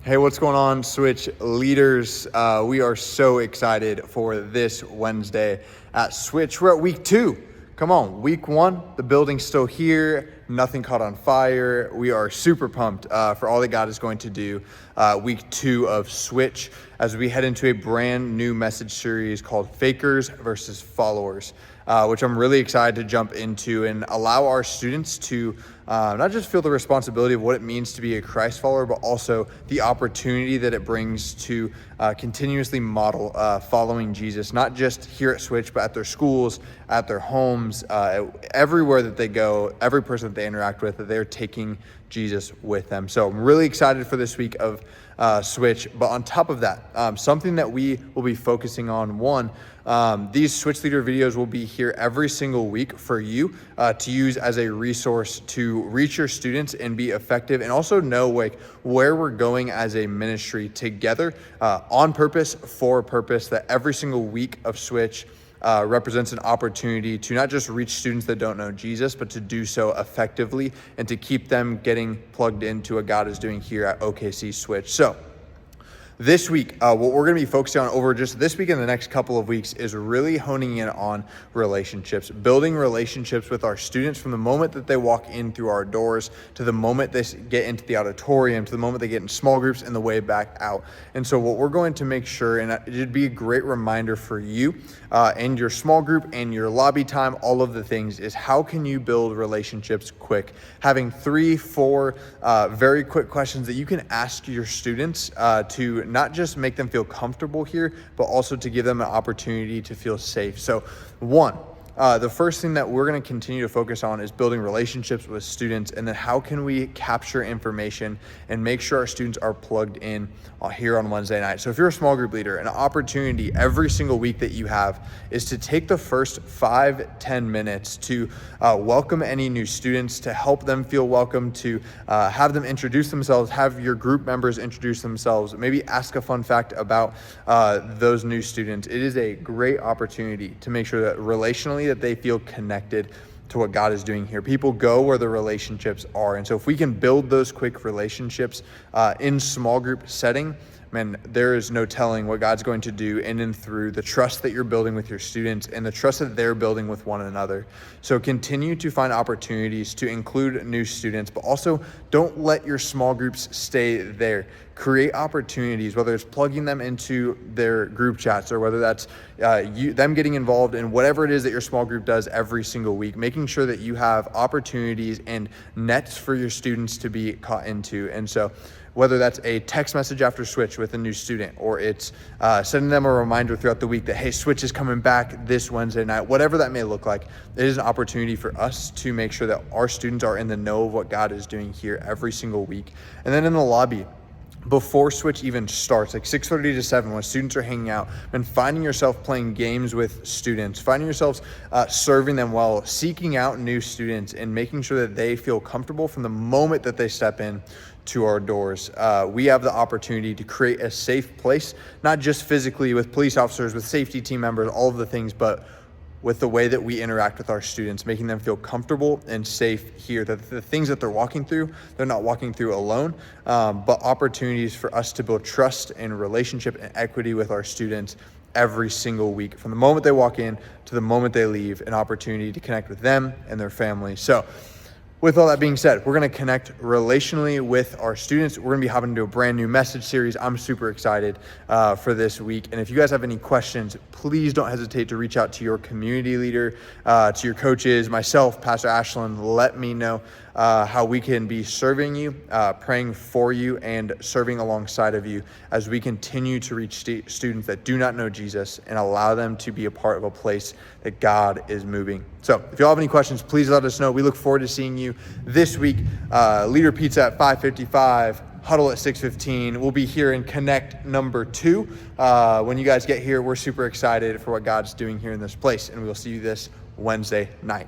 Hey, what's going on, Switch leaders? We are so excited for this Wednesday at Switch. We're at week 2. Come on, week 1, the building's still here, nothing caught on fire. We are super pumped for all that God is going to do week 2 of Switch as we head into a brand new message series called Fakers versus Followers, which I'm really excited to jump into and allow our students to not just feel the responsibility of what it means to be a Christ follower, but also the opportunity that it brings to continuously model following Jesus, not just here at Switch, but at their schools, at their homes, everywhere that they go, every person that they interact with, that they're taking Jesus with them. So I'm really excited for this week of Switch. But on top of that, something that we will be focusing on, these Switch Leader videos will be here every single week for you to use as a resource to reach your students and be effective, and also know where we're going as a ministry together on purpose, for a purpose, that every single week of Switch represents an opportunity to not just reach students that don't know Jesus, but to do so effectively and to keep them getting plugged into what God is doing here at OKC Switch. So this week, what we're going to be focusing on over just this week and the next couple of weeks is really honing in on relationships, building relationships with our students from the moment that they walk in through our doors to the moment they get into the auditorium, to the moment they get in small groups and the way back out. And so what we're going to make sure, and it'd be a great reminder for you and your small group and your lobby time, all of the things, is how can you build relationships quick? Having 3-4 very quick questions that you can ask your students to not just make them feel comfortable here, but also to give them an opportunity to feel safe. So the first thing that we're going to continue to focus on is building relationships with students, and then how can we capture information and make sure our students are plugged in here on Wednesday night. So if you're a small group leader, an opportunity every single week that you have is to take the first 5-10 minutes to welcome any new students, to help them feel welcome, to have them introduce themselves, have your group members introduce themselves, maybe ask a fun fact about those new students. It is a great opportunity to make sure that relationally that they feel connected to what God is doing here. People go where the relationships are. And so if we can build those quick relationships in small group setting, man, there is no telling what God's going to do in and through the trust that you're building with your students and the trust that they're building with one another. So continue to find opportunities to include new students, but also don't let your small groups stay there. Create opportunities, whether it's plugging them into their group chats or whether that's them getting involved in whatever it is that your small group does every single week, making sure that you have opportunities and nets for your students to be caught into. And so whether that's a text message after Switch with a new student, or it's sending them a reminder throughout the week that, hey, Switch is coming back this Wednesday night, whatever that may look like, it is an opportunity for us to make sure that our students are in the know of what God is doing here every single week. And then in the lobby, before Switch even starts, like 6:30 to 7, when students are hanging out, and finding yourself playing games with students, finding yourselves serving them well, seeking out new students and making sure that they feel comfortable from the moment that they step in to our doors. We have the opportunity to create a safe place, not just physically with police officers, with safety team members, all of the things, but with the way that we interact with our students, making them feel comfortable and safe here, that the things that they're walking through, they're not walking through alone, but opportunities for us to build trust and relationship and equity with our students every single week. From the moment they walk in to the moment they leave, an opportunity to connect with them and their family. So with all that being said, we're going to connect relationally with our students. We're going to be hopping into a brand new message series. I'm super excited for this week. And if you guys have any questions, please don't hesitate to reach out to your community leader, to your coaches, myself, Pastor Ashland. Let me know how we can be serving you, praying for you, and serving alongside of you as we continue to reach students that do not know Jesus and allow them to be a part of a place that God is moving. So if you all have any questions, please let us know. We look forward to seeing you this week. Leader Pizza at 5:55. Huddle at 6:15. We'll be here in Connect number 2. When you guys get here, we're super excited for what God's doing here in this place, and we'll see you this Wednesday night.